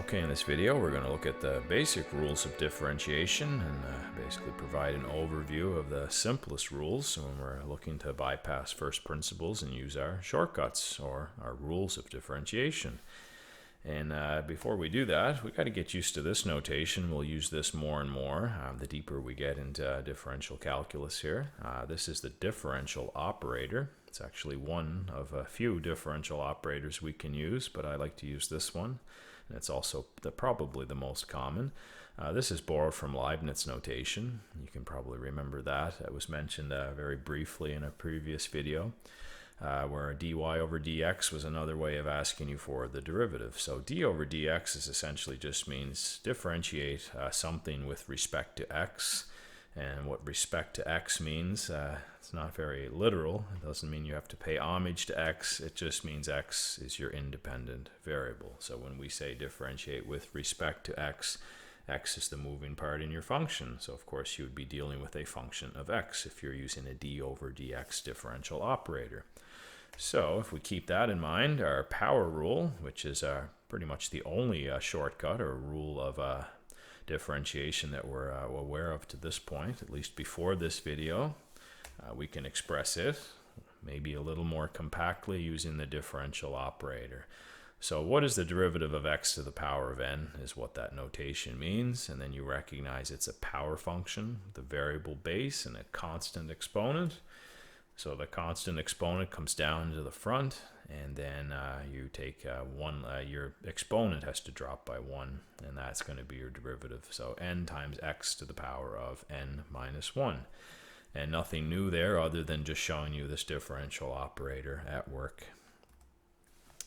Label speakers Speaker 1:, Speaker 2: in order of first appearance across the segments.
Speaker 1: Okay, in this video we're going to look at the basic rules of differentiation and basically provide an overview of the simplest rules when we're looking to bypass first principles and use our shortcuts or our rules of differentiation. And before we do that, we've got to get used to this notation. We'll use this more and more the deeper we get into differential calculus here. This is the differential operator. It's actually one of a few differential operators we can use, but I like to use this one. And it's also probably the most common. This is borrowed from Leibniz notation. You can probably remember that. It was mentioned very briefly in a previous video. Where dy over dx was another way of asking you for the derivative. So d over dx is essentially just means differentiate something with respect to x. And what respect to x means, it's not very literal. It doesn't mean you have to pay homage to x. It just means x is your independent variable. So when we say differentiate with respect to x, x is the moving part in your function. So of course you would be dealing with a function of x if you're using a d over dx differential operator. So if we keep that in mind, our power rule, which is pretty much the only shortcut or rule of differentiation that we're aware of to this point, at least before this video, we can express it maybe a little more compactly using the differential operator. So what is the derivative of x to the power of n is what that notation means, and then you recognize it's a power function, the variable base and a constant exponent. So the constant exponent comes down to the front, and then you take your exponent has to drop by 1, and that's going to be your derivative. So n times x to the power of n minus 1. And nothing new there other than just showing you this differential operator at work.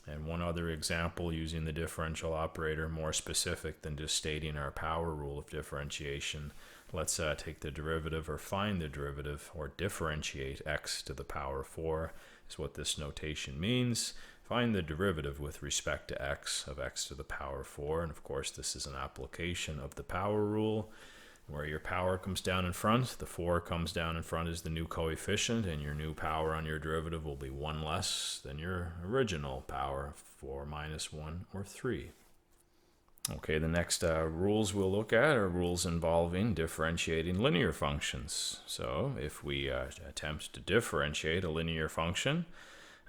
Speaker 1: And one other example using the differential operator, more specific than just stating our power rule of differentiation. Let's take the derivative or find the derivative or differentiate x to the power of 4 is what this notation means. Find the derivative with respect to x of x to the power of 4. And of course this is an application of the power rule where your power comes down in front. The 4 comes down in front as the new coefficient, and your new power on your derivative will be 1 less than your original power, 4 minus 1 or 3. Okay, the next rules we'll look at are rules involving differentiating linear functions. So if we attempt to differentiate a linear function,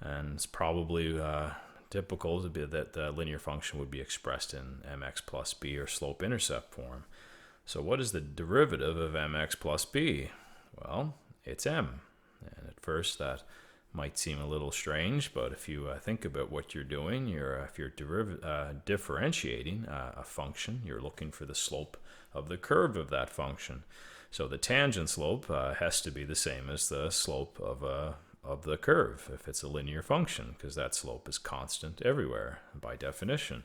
Speaker 1: and it's probably typical to be that the linear function would be expressed in mx plus b or slope-intercept form. So what is the derivative of mx plus b? Well, it's m. And at first that might seem a little strange, but if you think about what you're doing, if you're differentiating a function, you're looking for the slope of the curve of that function. So the tangent slope has to be the same as the slope of the curve if it's a linear function, because that slope is constant everywhere by definition.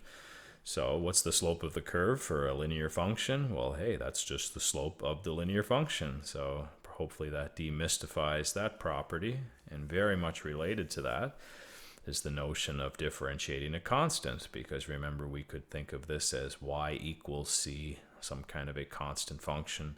Speaker 1: So what's the slope of the curve for a linear function? Well, hey, that's just the slope of the linear function. So hopefully that demystifies that property. And very much related to that is the notion of differentiating a constant, because remember we could think of this as y equals c, some kind of a constant function,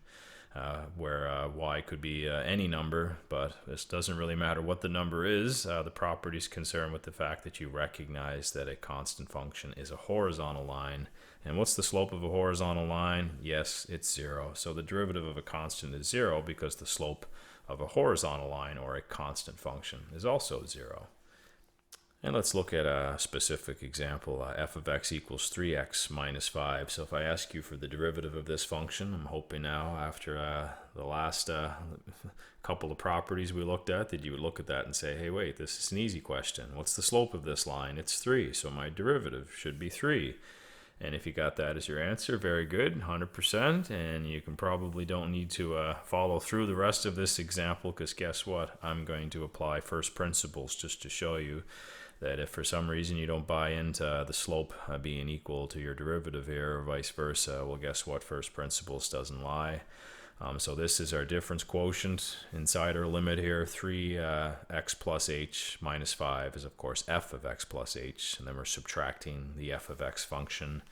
Speaker 1: where y could be any number, but this doesn't really matter what the number is. The property is concerned with the fact that you recognize that a constant function is a horizontal line. And what's the slope of a horizontal line? Yes, it's 0. So the derivative of a constant is 0 because the slope of a horizontal line or a constant function is also 0. And let's look at a specific example, f of x equals 3x minus 5. So if I ask you for the derivative of this function, I'm hoping now after the last couple of properties we looked at that you would look at that and say, hey, wait, this is an easy question. What's the slope of this line? It's 3, so my derivative should be 3. And if you got that as your answer, very good, 100%. And you can probably don't need to follow through the rest of this example, because guess what? I'm going to apply first principles just to show you that if for some reason you don't buy into the slope being equal to your derivative here or vice versa, well, guess what? First principles doesn't lie. So this is our difference quotient inside our limit here. 3x plus h minus 5 is, of course, f of x plus h. And then we're subtracting the f of x function.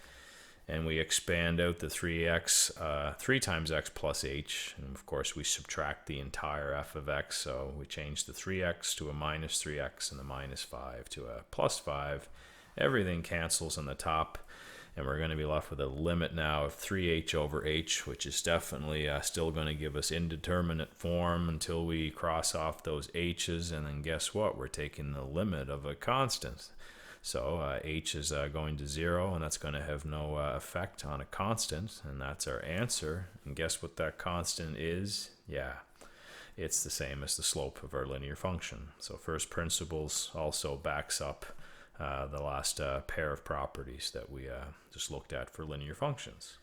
Speaker 1: And we expand out the 3x, 3 times x plus h. And, of course, we subtract the entire f of x. So we change the 3x to a minus 3x and the minus 5 to a plus 5. Everything cancels on the top. And we're going to be left with a limit now of 3h over h, which is definitely still going to give us indeterminate form until we cross off those h's. And then guess what? We're taking the limit of a constant. So h is going to 0, and that's going to have no effect on a constant. And that's our answer. And guess what that constant is? Yeah, it's the same as the slope of our linear function. So first principles also backs up the last pair of properties that we just looked at for linear functions.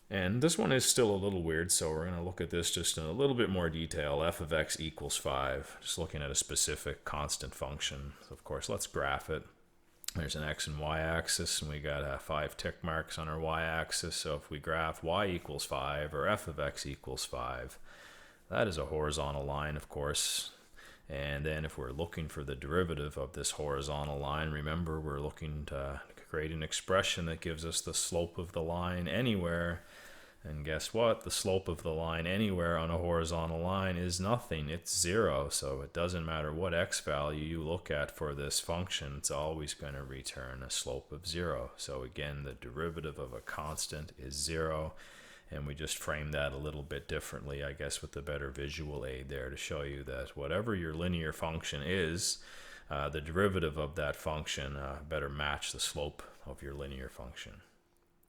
Speaker 1: And this one is still a little weird, so we're going to look at this just in a little bit more detail. F of x equals 5, just looking at a specific constant function. So of course, let's graph it. There's an x and y axis, and we got 5 tick marks on our y axis. So if we graph y equals 5 or f of x equals 5, that is a horizontal line, of course. And then if we're looking for the derivative of this horizontal line, remember we're looking to create an expression that gives us the slope of the line anywhere. And guess what? The slope of the line anywhere on a horizontal line is nothing. It's 0. So it doesn't matter what x value you look at for this function, it's always going to return a slope of 0. So again, the derivative of a constant is 0. And we just frame that a little bit differently, I guess, with a better visual aid there to show you that whatever your linear function is, the derivative of that function better match the slope of your linear function.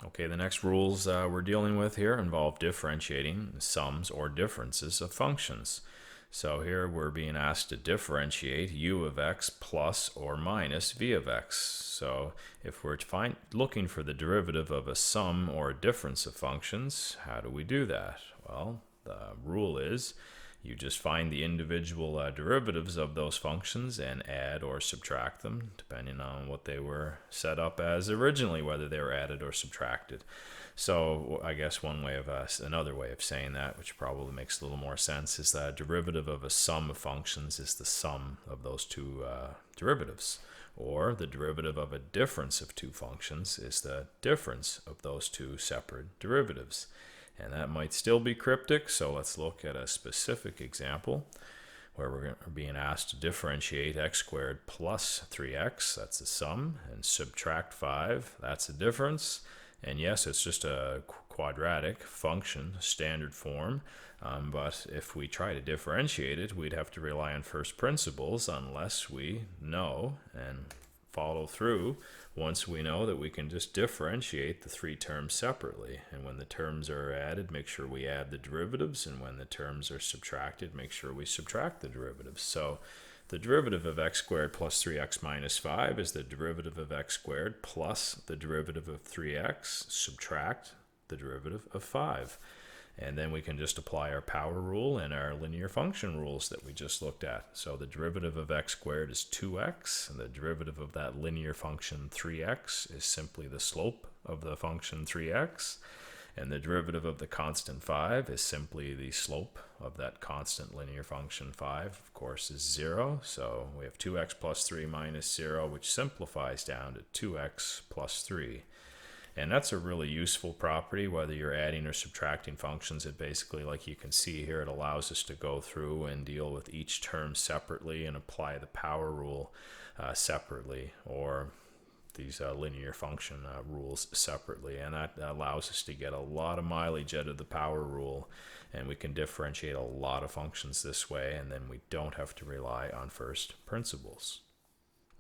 Speaker 1: Okay, the next rules we're dealing with here involve differentiating sums or differences of functions. So here we're being asked to differentiate u of x plus or minus v of x. So if we're looking for the derivative of a sum or a difference of functions, how do we do that? Well, the rule is you just find the individual derivatives of those functions and add or subtract them, depending on what they were set up as originally, whether they were added or subtracted. So I guess another way of saying that, which probably makes a little more sense, is that derivative of a sum of functions is the sum of those two derivatives. Or the derivative of a difference of two functions is the difference of those two separate derivatives. And that might still be cryptic, so let's look at a specific example where we're being asked to differentiate x squared plus 3x, that's a sum, and subtract 5, that's a difference. And yes, it's just a quadratic function, standard form, but if we try to differentiate it, we'd have to rely on first principles unless we know and follow through once we know that we can just differentiate the three terms separately. And when the terms are added, make sure we add the derivatives, and when the terms are subtracted, make sure we subtract the derivatives. So the derivative of x squared plus 3x minus 5 is the derivative of x squared plus the derivative of 3x, subtract the derivative of 5. And then we can just apply our power rule and our linear function rules that we just looked at. So the derivative of x squared is 2x, and the derivative of that linear function 3x is simply the slope of the function 3x. And the derivative of the constant 5 is simply the slope of that constant linear function 5, of course, is 0. So we have 2x plus 3 minus 0, which simplifies down to 2x plus 3. And that's a really useful property, whether you're adding or subtracting functions. It basically, like you can see here, it allows us to go through and deal with each term separately and apply the power rule separately, or these linear function rules separately. And that allows us to get a lot of mileage out of the power rule, and we can differentiate a lot of functions this way, and then we don't have to rely on first principles.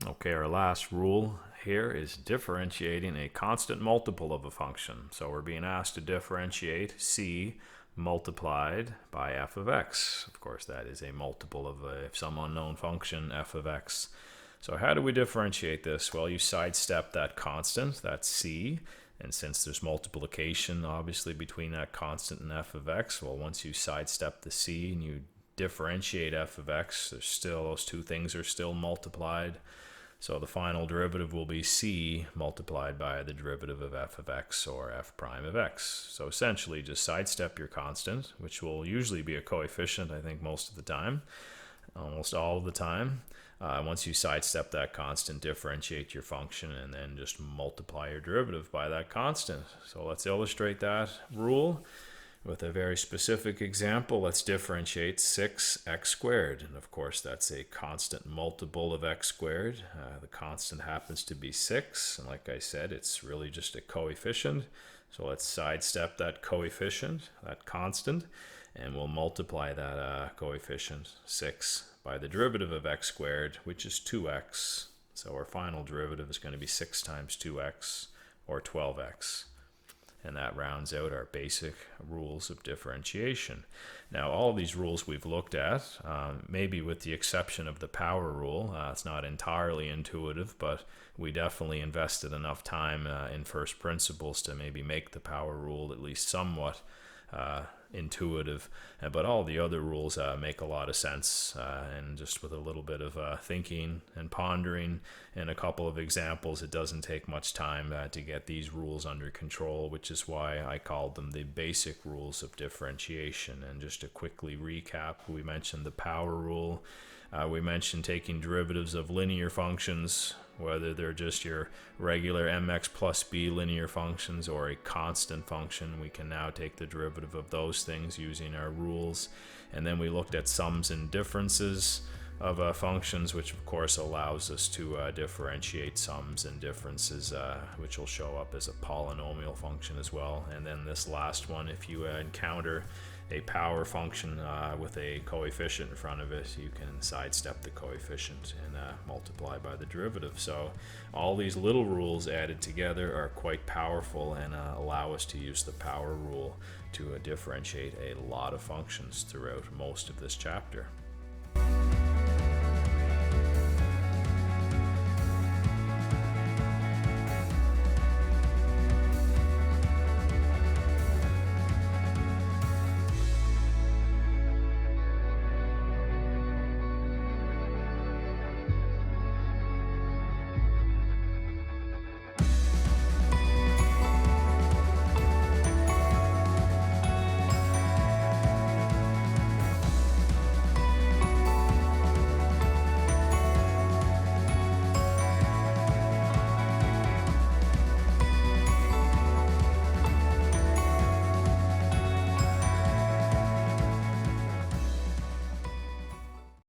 Speaker 1: Okay, our last rule here is differentiating a constant multiple of a function. So we're being asked to differentiate c multiplied by f of x. Of course, that is a multiple of some unknown function, f of x. So how do we differentiate this? Well, you sidestep that constant, that's c, and since there's multiplication, obviously, between that constant and f of x, well, once you sidestep the c and you differentiate f of x, those two things are still multiplied. So the final derivative will be c multiplied by the derivative of f of x, or f prime of x. So essentially just sidestep your constant, which will usually be a coefficient, I think, most of the time, almost all of the time. Once you sidestep that constant, differentiate your function, and then just multiply your derivative by that constant. So let's illustrate that rule. With a very specific example, let's differentiate 6x squared. And of course, that's a constant multiple of x squared. The constant happens to be 6. And like I said, it's really just a coefficient. So let's sidestep that coefficient, that constant, and we'll multiply that coefficient 6 by the derivative of x squared, which is 2x. So our final derivative is going to be 6 times 2x, or 12x. And that rounds out our basic rules of differentiation. Now, all of these rules we've looked at, maybe with the exception of the power rule. It's not entirely intuitive, but we definitely invested enough time in first principles to maybe make the power rule at least somewhat intuitive. But all the other rules make a lot of sense, and just with a little bit of thinking and pondering and a couple of examples, it doesn't take much time to get these rules under control, which is why I called them the basic rules of differentiation. And just to quickly recap, we mentioned the power rule. We mentioned taking derivatives of linear functions, whether they're just your regular mx plus b linear functions or a constant function. We can now take the derivative of those things using our rules. And then we looked at sums and differences of functions, which of course allows us to differentiate sums and differences, which will show up as a polynomial function as well. And then this last one, if you encounter a power function with a coefficient in front of it, you can sidestep the coefficient and multiply by the derivative. So all these little rules added together are quite powerful and allow us to use the power rule to differentiate a lot of functions throughout most of this chapter.